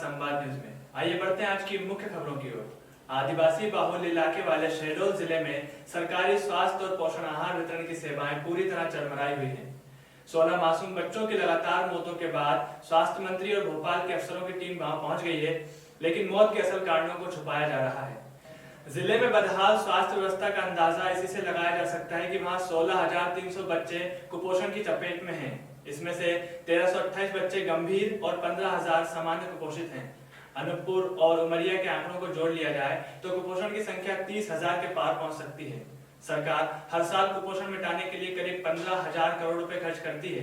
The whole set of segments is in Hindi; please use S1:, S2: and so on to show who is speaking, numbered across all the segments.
S1: संवाद न्यूज में। आइए बढ़ते हैं आज की मुख्य खबरों की ओर। आदिवासी बाहुल्य इलाके वाले शहडोल जिले में सरकारी स्वास्थ्य और पोषण आहार वितरण की सेवाएं पूरी तरह चरमराई हुई हैं। 16 मासूम बच्चों की लगातार मौतों के बाद स्वास्थ्य मंत्री और भोपाल के अफसरों की टीम वहां पहुंच गई है, लेकिन मौत के असल कारणों को छुपाया जा रहा है। जिले में बदहाल स्वास्थ्य व्यवस्था का अंदाजा इसी से लगाया जा सकता है कि वहां 16,300 बच्चे कुपोषण की चपेट में हैं। इसमें से 1,328 बच्चे गंभीर और 15,000 सामान्य कुपोषित हैं। अनूपपुर और उमरिया के आंकड़ों को जोड़ लिया जाए तो कुपोषण की संख्या 30,000 के पार पहुंच सकती है। सरकार हर साल कुपोषण मिटाने के लिए करीब 15,000 करोड़ रुपए खर्च करती है,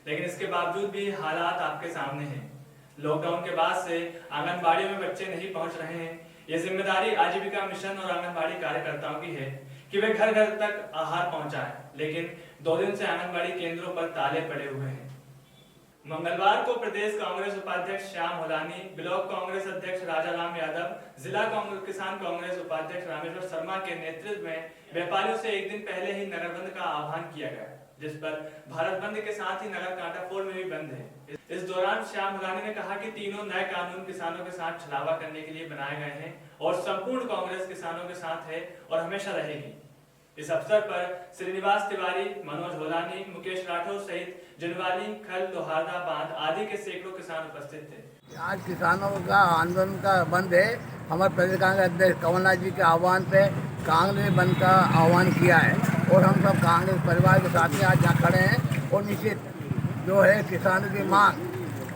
S1: लेकिन इसके बावजूद भी हालात आपके सामने हैं। लॉकडाउन के बाद से आंगनबाड़ी में बच्चे नहीं पहुंच रहे हैं। ये जिम्मेदारी आजीविका मिशन और आंगनबाड़ी कार्यकर्ताओं की है कि वे घर घर तक आहार पहुंचाएं, लेकिन 2 दिन से आंगनबाड़ी केंद्रों पर ताले पड़े हुए हैं। मंगलवार को प्रदेश कांग्रेस उपाध्यक्ष श्याम होलानी, ब्लॉक कांग्रेस अध्यक्ष राजाराम यादव, जिला किसान कांग्रेस उपाध्यक्ष रामेश्वर शर्मा के नेतृत्व में व्यापारियों से एक दिन पहले ही नगर बंद का आह्वान किया गया, जिस पर भारत बंद के साथ ही नगर कांटाफोड़ में भी बंद है। इस दौरान श्याम होलानी ने कहा कि तीनों नए कानून किसानों के साथ छलावा करने के लिए बनाए गए हैं और संपूर्ण कांग्रेस किसानों के साथ है और हमेशा रहेगी। इस अवसर पर श्रीनिवास तिवारी, मनोज होलानी, मुकेश राठौर सहित जिनवाली, खल, लोहारदा बांध आदि के सैकड़ों किसान उपस्थित थे।
S2: आज किसानों का आंदोलन का बंद है। हमारे प्रदेश कांग्रेस अध्यक्ष कमलनाथ जी के आह्वान पे कांग्रेस ने बंद का आह्वान किया है और हम सब कांग्रेस परिवार के साथ में आज यहाँ खड़े हैं और निश्चित जो है किसानों की मांग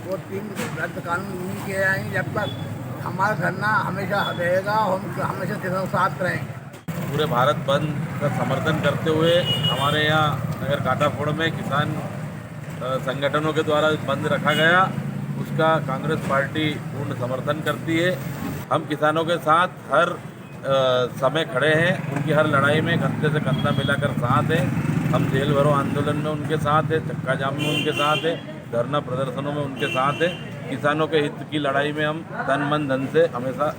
S2: वो 3 रद्द कानून नहीं किए जाएंगे जब तक हमारा धरना हमेशा रहेगा। हम हमेशा किसानों के साथ रहेंगे।
S3: पूरे भारत बंद का समर्थन करते हुए हमारे यहाँ नगर कांटाफोड़ में किसान संगठनों के द्वारा बंद रखा गया, उसका कांग्रेस पार्टी पूर्ण समर्थन करती है। हम किसानों के साथ हर समय खड़े हैं, उनकी हर लड़ाई में कंधे से कंधा मिलाकर साथ हैं। हम जेल भरो आंदोलन में उनके साथ हैं, चक्का जाम में उनके साथ हैं, धरना प्रदर्शनों में उनके साथ हैं। किसानों के हित की लड़ाई में हम तन मन धन से हमेशा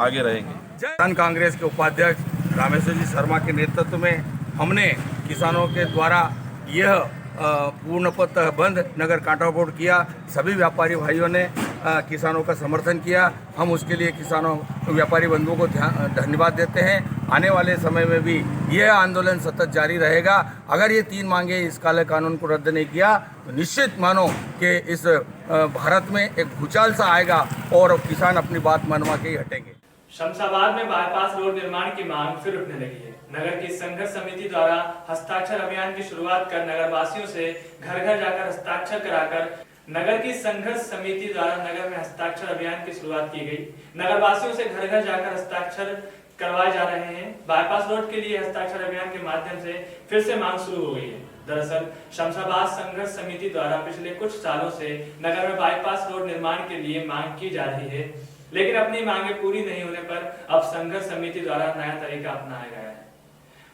S3: आगे रहेंगे।
S4: किसान कांग्रेस के उपाध्यक्ष रामेश्वर जी शर्मा के नेतृत्व में हमने किसानों के द्वारा यह पूर्णतः बंद नगर कांटाफोड़ किया। सभी व्यापारी भाइयों ने किसानों का समर्थन किया। हम उसके लिए किसानों व्यापारी बंधुओं को धन्यवाद देते हैं। आने वाले समय में भी यह आंदोलन सतत जारी रहेगा। अगर ये 3 मांगे इस काले कानून को रद्द नहीं किया तो निश्चित मानो कि इस भारत में एक भूचाल सा आएगा और किसान अपनी बात मनवा के ही हटेंगे।
S1: शमशाबाद में बाईपास रोड निर्माण की मांग फिर उठने लगी है। नगर की संघर्ष समिति द्वारा हस्ताक्षर अभियान की शुरुआत कर नगरवासियों से घर घर जाकर हस्ताक्षर कराकर नगर की संघर्ष समिति द्वारा नगर में हस्ताक्षर अभियान की शुरुआत की गई। नगरवासियों से घर घर जाकर हस्ताक्षर करवाए जा रहे हैं। बाईपास रोड के लिए हस्ताक्षर अभियान के माध्यम से फिर से मांग शुरू हो गई है। दरअसल शमशाबाद संघर्ष समिति द्वारा पिछले कुछ सालों से नगर में बाईपास रोड निर्माण के लिए मांग की जा रही है, लेकिन अपनी मांगे पूरी नहीं होने पर अब संघर्ष समिति द्वारा नया तरीका अपनाया गया है।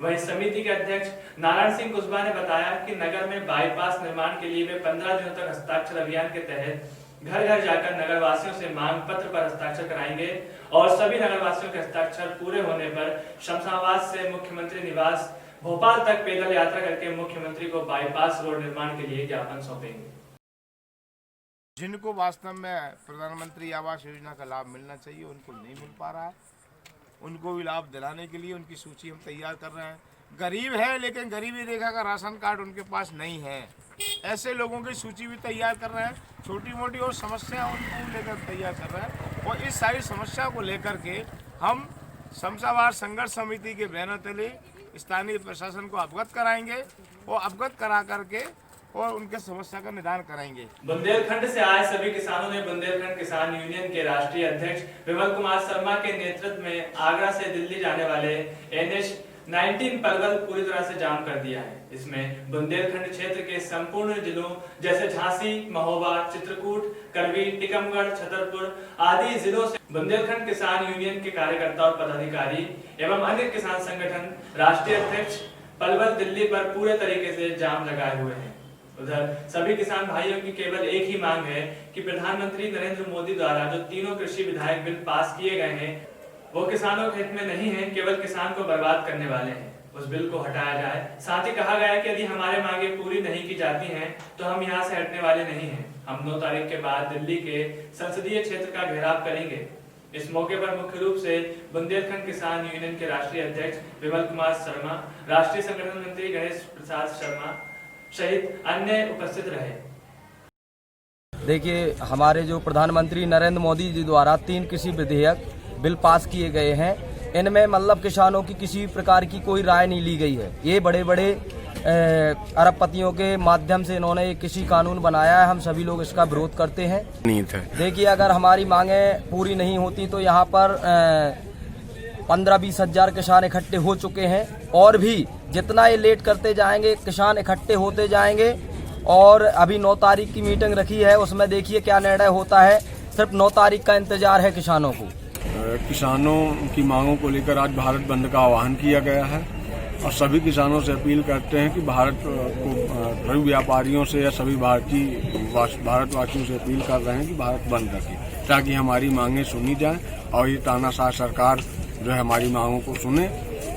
S1: वहीं समिति के अध्यक्ष नारायण सिंह कुशवाहा ने बताया कि नगर में बाईपास निर्माण के लिए वे 15 दिनों तक हस्ताक्षर अभियान के तहत घर घर जाकर नगरवासियों से मांग पत्र पर हस्ताक्षर कराएंगे और सभी नगरवासियों के हस्ताक्षर पूरे होने पर शमशाबाद से मुख्यमंत्री निवास भोपाल तक पैदल यात्रा करके मुख्यमंत्री को बाईपास रोड निर्माण के लिए ज्ञापन सौंपेंगे।
S5: जिनको वास्तव में प्रधानमंत्री आवास योजना का लाभ मिलना चाहिए उनको नहीं मिल पा रहा है, उनको भी लाभ दिलाने के लिए उनकी सूची हम तैयार कर रहे हैं। गरीब है लेकिन गरीबी रेखा का राशन कार्ड उनके पास नहीं है, ऐसे लोगों की सूची भी तैयार कर रहे हैं। छोटी मोटी और समस्या उनको लेकर तैयार कर रहे हैं और इस सारी समस्या को लेकर के हम शमशाबाद संघर्ष समिति के बैनर तले स्थानीय प्रशासन को अवगत कराएंगे और अवगत करा करके और उनके समस्या का निदान करेंगे।
S1: बुंदेलखंड से आए सभी किसानों ने बुंदेलखंड किसान यूनियन के राष्ट्रीय अध्यक्ष विमल कुमार शर्मा के नेतृत्व में आगरा से दिल्ली जाने वाले NH 19 पलवल पूरी तरह से जाम कर दिया है। इसमें बुंदेलखंड क्षेत्र के संपूर्ण जिलों जैसे झांसी, महोबा, चित्रकूट, करवी, टीकमगढ़, छतरपुर आदि जिलों से बुंदेलखंड किसान यूनियन के कार्यकर्ता और पदाधिकारी एवं अन्य किसान संगठन राष्ट्रीय अध्यक्ष पलवल दिल्ली पर पूरे तरीके से जाम लगाए हुए हैं। उधर सभी किसान भाइयों की केवल एक ही मांग है कि प्रधानमंत्री नरेंद्र मोदी द्वारा जो तीनों कृषि विधायक बिल पास किए गए हैं वो किसानों के हित में नहीं है, केवल किसान को बर्बाद करने वाले हैं। उस बिल को हटाया जाए। साथ ही कहा गया है कि यदि हमारे मांगे पूरी नहीं की जाती हैं तो हम यहाँ से हटने वाले नहीं हैं। हम 9 तारीख के बाद दिल्ली के संसदीय क्षेत्र का घेराव करेंगे। इस मौके पर मुख्य रूप से बुंदेलखंड किसान यूनियन के राष्ट्रीय अध्यक्ष विमल कुमार शर्मा, राष्ट्रीय संगठन मंत्री गणेश प्रसाद शर्मा सहित अन्य उपस्थित रहे।
S6: देखिए, हमारे जो प्रधानमंत्री नरेंद्र मोदी जी द्वारा 3 कृषि विधेयक बिल पास किए गए हैं, इनमें मतलब किसानों की किसी प्रकार की कोई राय नहीं ली गई है। ये बड़े बड़े अरबपतियों के माध्यम से इन्होंने एक कृषि कानून बनाया है। हम सभी लोग इसका विरोध करते हैं। देखिए, अगर हमारी मांगें पूरी नहीं होती तो यहाँ पर 15-20 हजार किसान इकट्ठे हो चुके हैं और भी जितना ये लेट करते जाएंगे किसान इकट्ठे होते जाएंगे। और अभी 9 तारीख की मीटिंग रखी है, उसमें देखिए क्या निर्णय होता है। सिर्फ 9 तारीख का इंतजार है किसानों को।
S7: किसानों की मांगों को लेकर आज भारत बंद का आह्वान किया गया है और सभी किसानों से अपील करते हैं कि भारत को सभी व्यापारियों से या सभी भारतवासियों से अपील कर रहे हैं कि भारत बंद रखें ताकि हमारी मांगें सुनी जाएं और ये तानाशाह सरकार जो है हमारी मांगों को सुने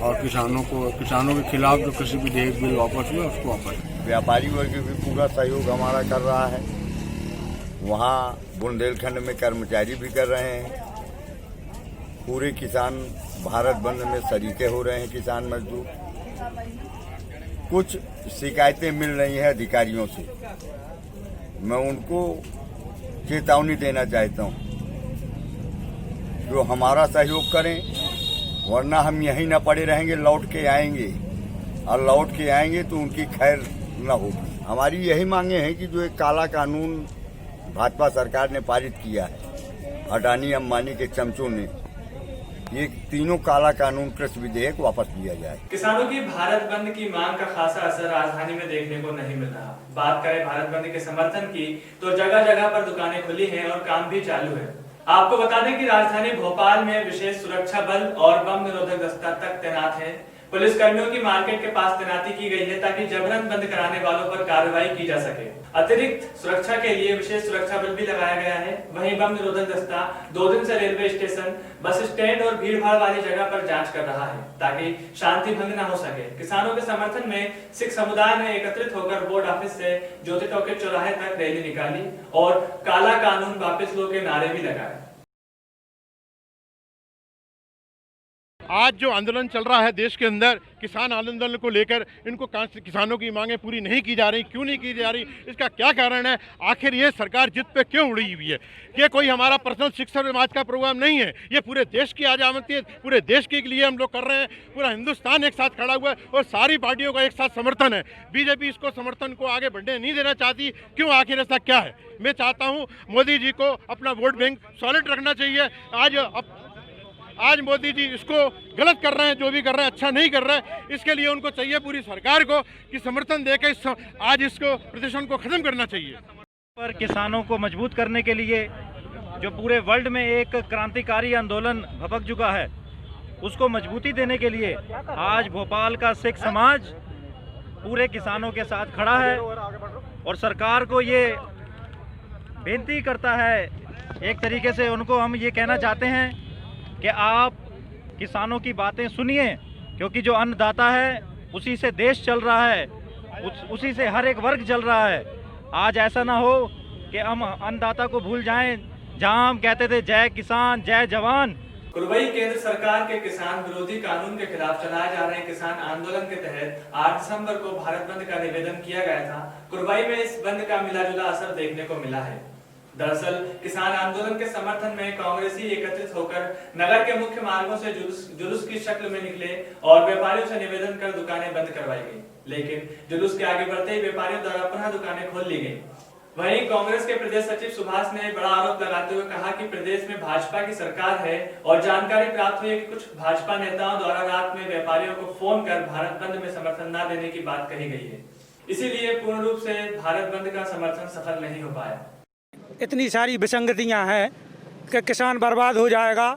S7: और किसानों के खिलाफ जो कृषि विधेयक बिल वापस हुआ उसको वापस।
S8: व्यापारी वर्ग भी पूरा सहयोग हमारा कर रहा है। वहाँ बुंदेलखंड में कर्मचारी भी कर रहे हैं। पूरे किसान भारत बंद में शरीके हो रहे हैं। किसान मजदूर कुछ शिकायतें मिल रही हैं अधिकारियों से, मैं उनको चेतावनी देना चाहता हूं जो हमारा सहयोग करें, वरना हम यहीं न पड़े रहेंगे, लौट के आएंगे और लौट के आएंगे तो उनकी खैर न होगी। हमारी यही मांगे हैं कि जो एक काला कानून भाजपा सरकार ने पारित किया है, अडानी अंबानी के चमचों ने, ये तीनों काला कानून कृषि विधेयक वापस लिया जाए।
S1: किसानों की भारत बंद की मांग का खासा असर राजधानी में देखने को नहीं मिल रहा। बात करें भारत बंद के समर्थन की तो जगह जगह पर दुकानें खुली हैं और काम भी चालू है। आपको बता दें कि राजधानी भोपाल में विशेष सुरक्षा बल और बम निरोधक दस्ता तक तैनात है। पुलिस कर्मियों की मार्केट के पास तैनाती की गई है ताकि जबरन बंद कराने वालों पर कार्रवाई की जा सके। अतिरिक्त सुरक्षा के लिए विशेष सुरक्षा बल भी लगाया गया है। वहीं बम निरोधक दस्ता 2 दिन से रेलवे स्टेशन, बस स्टैंड और भीड़ भाड़ वाली जगह पर जांच कर रहा है ताकि शांति भंग न हो सके। किसानों के समर्थन में सिख समुदाय ने एकत्रित होकर बोर्ड ऑफिस से ज्योति टॉकी चौराहे तक रैली निकाली और काला कानून वापस लो के नारे भी लगाए।
S9: आज जो आंदोलन चल रहा है देश के अंदर, किसान आंदोलन को लेकर इनको किसानों की मांगें पूरी नहीं की जा रही, क्यों नहीं की जा रही, इसका क्या कारण है? आखिर ये सरकार जिद पे क्यों उड़ी हुई है? ये कोई हमारा पर्सनल शिक्षा समाज का प्रोग्राम नहीं है, ये पूरे देश की आजादी है, पूरे देश के लिए हम लोग कर रहे हैं। पूरा हिंदुस्तान एक साथ खड़ा हुआ है और सारी पार्टियों का एक साथ समर्थन है। बीजेपी इसको समर्थन को आगे बढ़ने नहीं देना चाहती, क्यों? आखिर ऐसा क्या है? मैं चाहता हूँ मोदी जी को अपना वोट बैंक सॉलिड रखना चाहिए। आज मोदी जी इसको गलत कर रहे हैं, जो भी कर रहे हैं अच्छा नहीं कर रहे हैं। इसके लिए उनको चाहिए पूरी सरकार को कि समर्थन देकर आज इसको प्रदर्शन को खत्म करना चाहिए।
S10: पर किसानों को मजबूत करने के लिए जो पूरे वर्ल्ड में एक क्रांतिकारी आंदोलन भभक चुका है, उसको मजबूती देने के लिए आज भोपाल का सिख समाज पूरे किसानों के साथ खड़ा है और सरकार को ये बेनती करता है। एक तरीके से उनको हम ये कहना चाहते हैं कि आप किसानों की बातें सुनिए, क्योंकि जो अन्नदाता है उसी से देश चल रहा है, उसी से हर एक वर्ग चल रहा है। आज ऐसा ना हो कि हम अन्नदाता को भूल जाएं, जहां हम कहते थे जय किसान जय जवान।
S1: कुरबई केंद्र सरकार के किसान विरोधी कानून के खिलाफ चलाए जा रहे किसान आंदोलन के तहत 8 दिसंबर को भारत बंद का निवेदन किया गया था। कुरबई में इस बंद का मिला जुला असर देखने को मिला है। दरअसल किसान आंदोलन के समर्थन में कांग्रेसी एकत्रित होकर नगर के मुख्य मार्गों से जुलूस की शक्ल में निकले और व्यापारियों से निवेदन कर दुकानें बंद करवाई गई। लेकिन जुलूस के आगे बढ़ते ही व्यापारियों द्वारा पुनः दुकानें खोल ली गई। वहीं कांग्रेस के प्रदेश सचिव सुभाष ने बड़ा आरोप लगाते हुए कहा कि प्रदेश में भाजपा की सरकार है और जानकारी प्राप्त हुई है कि कुछ भाजपा नेताओं द्वारा रात में व्यापारियों को फोन कर भारत बंद में समर्थन न देने की बात कही गई है। इसीलिए पूर्ण रूप से भारत बंद का समर्थन सफल नहीं हो पाया।
S11: इतनी सारी विसंगतियां हैं कि किसान बर्बाद हो जाएगा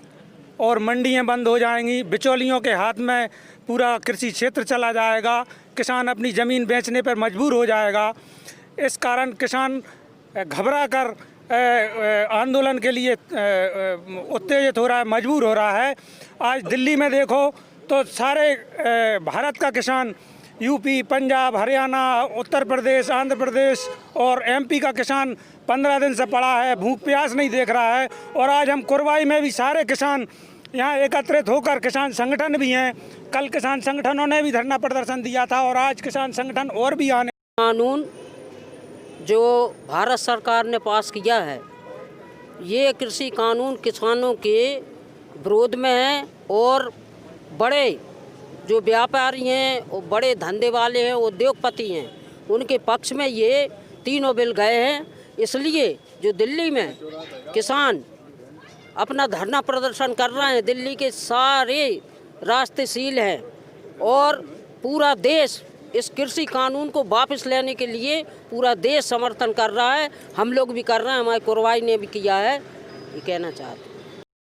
S11: और मंडियां बंद हो जाएंगी, बिचौलियों के हाथ में पूरा कृषि क्षेत्र चला जाएगा, किसान अपनी ज़मीन बेचने पर मजबूर हो जाएगा। इस कारण किसान घबरा कर आंदोलन के लिए उत्तेजित हो रहा है, मजबूर हो रहा है। आज दिल्ली में देखो तो सारे भारत का किसान यूपी, पंजाब, हरियाणा, उत्तर प्रदेश, आंध्र प्रदेश और एमपी का किसान 15 दिन से पड़ा है, भूख प्यास नहीं देख रहा है। और आज हम कुरवाई में भी सारे किसान यहाँ एकत्रित होकर, किसान संगठन भी हैं, कल किसान संगठनों ने भी धरना प्रदर्शन दिया था और आज किसान संगठन और भी आने।
S12: कानून जो भारत सरकार ने पास किया है, ये कृषि कानून किसानों के विरोध में है और बड़े जो व्यापारी हैं और बड़े धंधे वाले हैं, उद्योगपति हैं, उनके पक्ष में ये तीनों बिल गए हैं। इसलिए जो दिल्ली में किसान अपना धरना प्रदर्शन कर रहे हैं, दिल्ली के सारे रास्ते सील हैं और पूरा देश इस कृषि कानून को वापस लेने के लिए पूरा देश समर्थन कर रहा है। हम लोग भी कर रहे हैं, हमारे कुरवाई ने भी किया है। ये कहना चाहते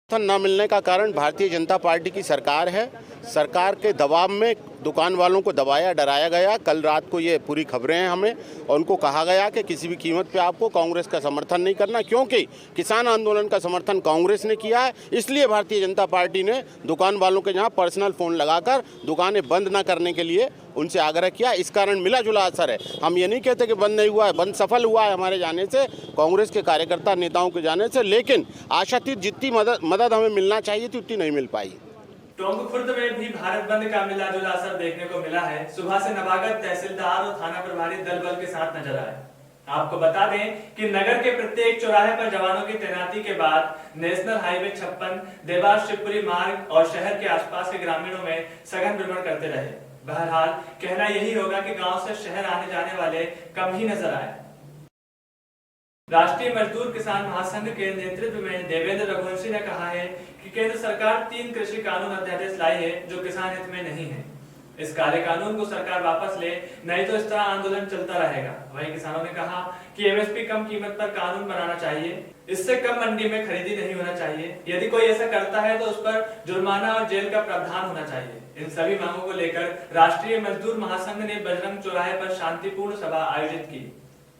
S12: हैं
S13: न मिलने का कारण भारतीय जनता पार्टी की सरकार है। सरकार के दबाव में दुकान वालों को दबाया, डराया गया। कल रात को ये पूरी खबरें हैं हमें, और उनको कहा गया कि किसी भी कीमत पे आपको कांग्रेस का समर्थन नहीं करना, क्योंकि किसान आंदोलन का समर्थन कांग्रेस ने किया है। इसलिए भारतीय जनता पार्टी ने दुकान वालों के यहाँ पर्सनल फ़ोन लगाकर दुकानें बंद न करने के लिए उनसे आग्रह किया। इस कारण मिला जुला असर है। हम ये नहीं कहते कि बंद नहीं हुआ है, बंद सफल हुआ है हमारे जाने से, कांग्रेस के कार्यकर्ता नेताओं के जाने से, लेकिन आशातीत जितनी मदद हमें मिलना चाहिए थी उतनी नहीं मिल पाई।
S1: टोंक खुर्द में भी भारत बंद का मिला जुला असर देखने को मिला है। सुबह से नवागत तहसीलदार और थाना प्रभारी दल बल के साथ नजर आए। आपको बता दें कि नगर के प्रत्येक चौराहे पर जवानों की तैनाती के बाद नेशनल हाईवे 56, देवास शिवपुरी मार्ग और शहर के आसपास के ग्रामीणों में सघन भ्रमण करते रहे। बहरहाल कहना यही होगा कि गांव से शहर आने जाने वाले कम ही नजर आए। राष्ट्रीय मजदूर किसान महासंघ के नेतृत्व में देवेंद्र रघुवंशी ने कहा है कि केंद्र सरकार 3 कृषि कानून अध्यादेश लाई है जो किसान हित में नहीं है। इस काले कानून को सरकार वापस ले, नहीं तो इस तरह आंदोलन चलता रहेगा। वहीं किसानों ने कहा कि एमएसपी कम कीमत पर कानून बनाना चाहिए, इससे कम मंडी में खरीदी नहीं होना चाहिए। यदि कोई ऐसा करता है तो उस पर जुर्माना और जेल का प्रावधान होना चाहिए। इन सभी मांगों को लेकर राष्ट्रीय मजदूर महासंघ ने बजरंग चौराहे पर शांतिपूर्ण सभा आयोजित की।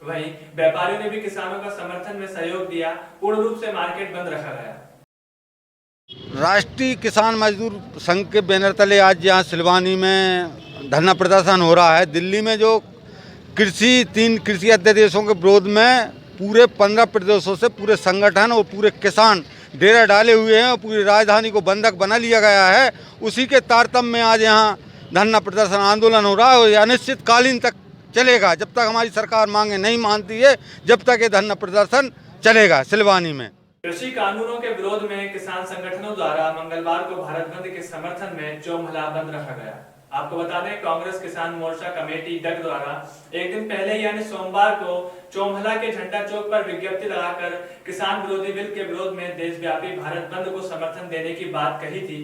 S1: वहीं व्यापारियों ने भी किसानों का समर्थन में सहयोग दिया। पूर्ण रूप से मार्केट बंद रखा गया।
S14: राष्ट्रीय किसान मजदूर संघ के बैनर तले आज यहाँ सिलवानी में धरना प्रदर्शन हो रहा है। दिल्ली में जो 3 कृषि अध्यादेशों के विरोध में पूरे 15 प्रदेशों से पूरे संगठन और पूरे किसान डेरा डाले हुए हैं और पूरी राजधानी को बंधक बना लिया गया है। उसी के तारतम्य में आज यहाँ धरना प्रदर्शन आंदोलन हो रहा है और यह अनिश्चितकालीन तक चलेगा। जब तक हमारी सरकार मांगे नहीं मानती है, जब तक ये धरना प्रदर्शन चलेगा सिलवानी में।
S1: कृषि कानूनों के विरोध में किसान संगठनों द्वारा मंगलवार को भारत बंद के समर्थन में चौमहला बंद रखा गया। आपको बता दें, कांग्रेस किसान मोर्चा कमेटी डग द्वारा एक दिन पहले यानी सोमवार को चौमहला के झंडा चौक पर विज्ञप्ति लगाकर किसान विरोधी बिल के विरोध में देशव्यापी भारत बंद को समर्थन देने की बात कही थी,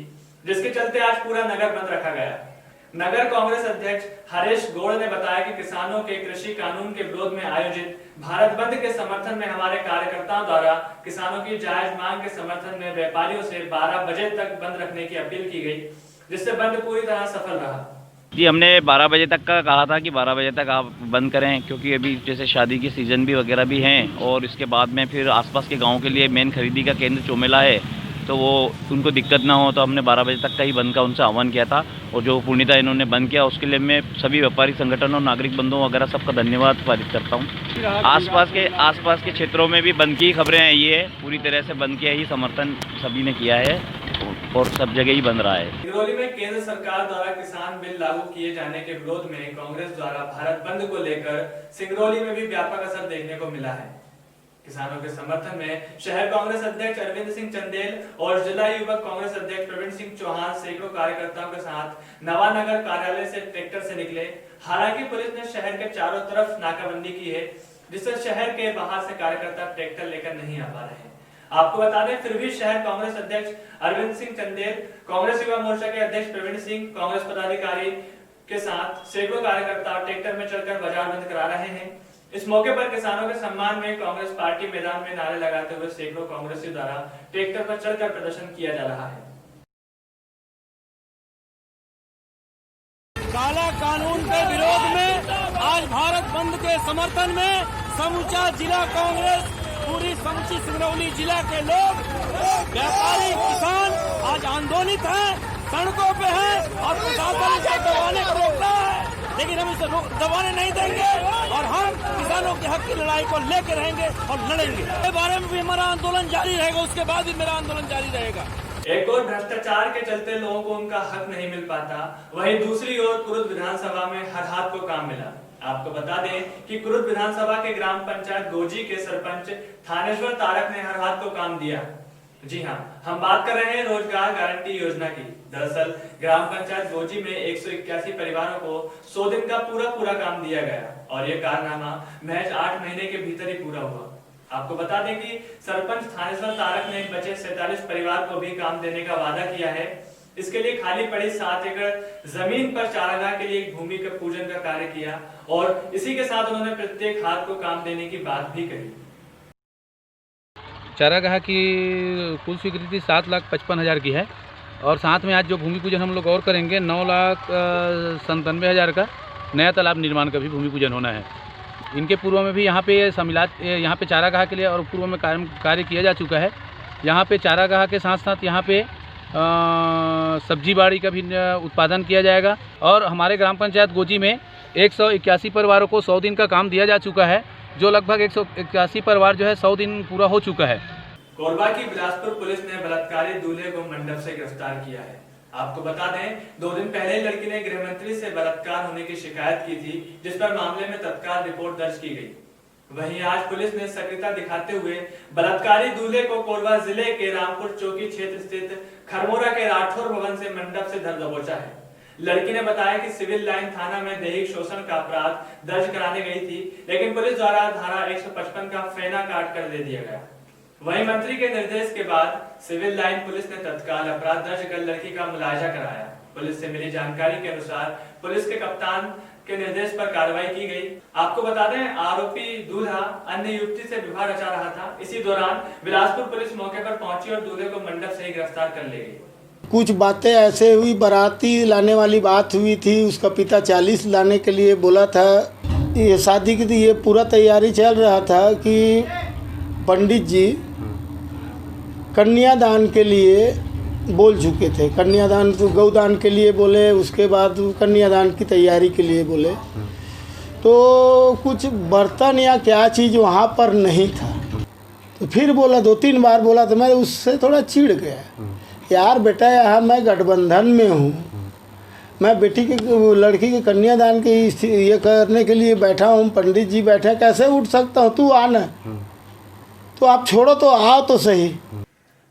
S1: जिसके चलते आज पूरा नगर बंद रखा गया। नगर कांग्रेस अध्यक्ष हरीश गौड़ ने बताया कि किसानों के कृषि कानून के विरोध में आयोजित भारत बंद के समर्थन में हमारे कार्यकर्ताओं द्वारा किसानों की जायज मांग के समर्थन में व्यापारियों से 12 बजे तक बंद रखने की अपील की गई, जिससे बंद पूरी तरह सफल रहा।
S15: जी, हमने 12 बजे तक का कहा था कि 12 बजे तक आप बंद करें, क्योंकि अभी जैसे शादी की सीज़न भी वगैरह भी हैं और इसके बाद में फिर आसपास के गाँव के लिए मेन खरीदी का केंद्र चौमेला है, तो वो उनको दिक्कत ना हो, तो हमने 12 बजे तक का ही बंद का उनसे आह्वान किया था। और जो पूर्णिता इन्होंने बंद किया उसके लिए मैं सभी व्यापारी संगठन और नागरिक बंधुओं वगैरह सबका धन्यवाद पारित करता हूँ। आसपास के क्षेत्रों में भी बंद की खबरें आई है, पूरी तरह से बंद किया ही समर्थन सभी ने किया है और सब जगह ही बंद रहा है। सिंगरौली
S1: में केंद्र सरकार द्वारा किसान बिल लागू किए जाने के विरोध में कांग्रेस द्वारा भारत बंद को लेकर सिंगरौली में भी व्यापक असर देखने को मिला है। किसानों के समर्थन में शहर कांग्रेस अध्यक्ष अरविंद सिंह चंदेल और जिला युवक कांग्रेस अध्यक्ष प्रवीण सिंह चौहान सैकड़ों कार्यकर्ताओं के साथ नवानगर कार्यालय से ट्रैक्टर से निकले। हालांकि पुलिस ने शहर के चारों तरफ नाकाबंदी की है, जिससे शहर के बाहर से कार्यकर्ता ट्रैक्टर लेकर नहीं आ पा रहे हैं। आपको बता दें, फिर भी शहर कांग्रेस अध्यक्ष अरविंद सिंह चंदेल, कांग्रेस युवा मोर्चा के अध्यक्ष प्रवीण सिंह, कांग्रेस पदाधिकारी के साथ सैकड़ों कार्यकर्ता ट्रैक्टर में चढ़कर बाजार बंद करा रहे हैं। इस मौके पर किसानों के सम्मान में कांग्रेस पार्टी मैदान में नारे लगाते हुए सैकड़ों कांग्रेसियों द्वारा ट्रैक्टर पर चढ़कर प्रदर्शन किया जा रहा है।
S16: काला कानून के विरोध में आज भारत बंद के समर्थन में समूचा जिला कांग्रेस, पूरी समूची सिंगरौली जिला के लोग, व्यापारी, किसान आज आंदोलित हैं, सड़कों पे हैं और प्रशासन इसे दबाने को रोक रहा है। लेकिन हम इसे दबाने नहीं देंगे और हम किसानों के हक की लड़ाई को लेकर रहेंगे और लड़ेंगे। इस बारे में भी हमारा आंदोलन जारी रहेगा, उसके बाद भी मेरा आंदोलन जारी रहेगा।
S1: एक और भ्रष्टाचार के चलते लोगों को उनका हक नहीं मिल पाता, वहीं दूसरी ओर कुरुद विधानसभा में हर हाथ को काम मिला। आपको बता दें कि कुरुद विधानसभा के ग्राम पंचायत गोजी के सरपंच थानेश्वर तारक ने हर हाथ को काम दिया। जी हां, हम बात कर रहे हैं रोजगार गारंटी योजना की। दरअसल ग्राम पंचायत गोजी में 181 परिवारों को 100 दिन का पूरा काम दिया गया और ये कारनामा महज 8 महीने के भीतर ही पूरा हुआ। आपको बता दें कि सरपंच थानेश्वर तारक ने बचे 47 परिवार को भी काम देने का वादा किया है। इसके लिए खाली पड़ी 7 एकड़ जमीन पर चारागाह के लिए भूमि का पूजन का कार्य किया और इसी के साथ उन्होंने प्रत्येक हाथ को काम देने की बात भी कही।
S17: चारागाह की कुल स्वीकृति 7,55,000 की है और साथ में आज जो भूमि पूजन हम लोग और करेंगे 9,97,000 का नया तालाब निर्माण का भी भूमि पूजन होना है। इनके पूर्व में भी यहाँ पे सम्मिलात यहाँ पे चारागाह के लिए और पूर्व में कार्य किया जा चुका है। यहाँ पे चारागाह के साथ साथ यहाँ पे सब्जी बाड़ी का भी उत्पादन किया जाएगा और हमारे ग्राम पंचायत गोजी में 181 परिवारों को 100 दिन का काम दिया जा चुका है, जो लगभग 181 परिवार जो है 100 दिन पूरा हो चुका है।
S1: कोरबा की बिलासपुर पुलिस ने बलात्कारी दूल्हे को मंडप से गिरफ्तार किया है। आपको बता दें 2 दिन पहले लड़की ने गृह मंत्री से बलात्कार होने की शिकायत की थी, जिस पर मामले में तत्काल रिपोर्ट दर्ज की गई। वहीं आज पुलिस ने सक्रियता दिखाते हुए बलात्कारी दूल्हे को कोरबा जिले के रामपुर चौकी क्षेत्र स्थित खरमोरा के राठौर भवन से मंडप से धर दबोचा है। लड़की ने बताया कि सिविल लाइन थाना में दैहिक शोषण का अपराध दर्ज कराने गई थी, लेकिन पुलिस द्वारा धारा 155 का फेना काट कर दे दिया गया। वहीं मंत्री के निर्देश के बाद सिविल लाइन पुलिस ने तत्काल अपराध दर्ज कर लड़की का मुलाजा कराया। पुलिस से मिली जानकारी के अनुसार पुलिस के कप्तान के निर्देश पर कार्रवाई की गई। आपको बता दें आरोपी दूल्हा अन्य युवती से विवाह रचा रहा था। इसी दौरान बिलासपुर पुलिस मौके पर पहुंची और दूल्हे को मंडप से ही गिरफ्तार कर ले गई।
S18: कुछ बातें ऐसे हुई, बाराती लाने वाली बात हुई थी, उसका पिता 40 लाने के लिए बोला था। ये शादी की ये पूरा तैयारी चल रहा था कि पंडित जी कन्यादान के लिए बोल चुके थे। कन्यादान तो गौदान के लिए बोले, उसके बाद कन्यादान की तैयारी के लिए बोले, तो कुछ बर्तन या क्या चीज़ वहाँ पर नहीं था। तो फिर बोला, 2-3 बार बोला, तो मैं उससे थोड़ा चिढ़ गया। यार बेटा, यहाँ मैं गठबंधन में हूँ, मैं बेटी के लड़की के कन्यादान की ये करने के लिए बैठा हूँ, पंडित जी बैठे, कैसे उठ सकता हूँ? तू आना, तो आप छोड़ो तो आओ तो सही।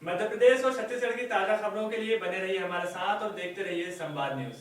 S1: मध्य प्रदेश और छत्तीसगढ़ की ताजा खबरों के लिए बने रहिए हमारे साथ और देखते रहिए संवाद न्यूज।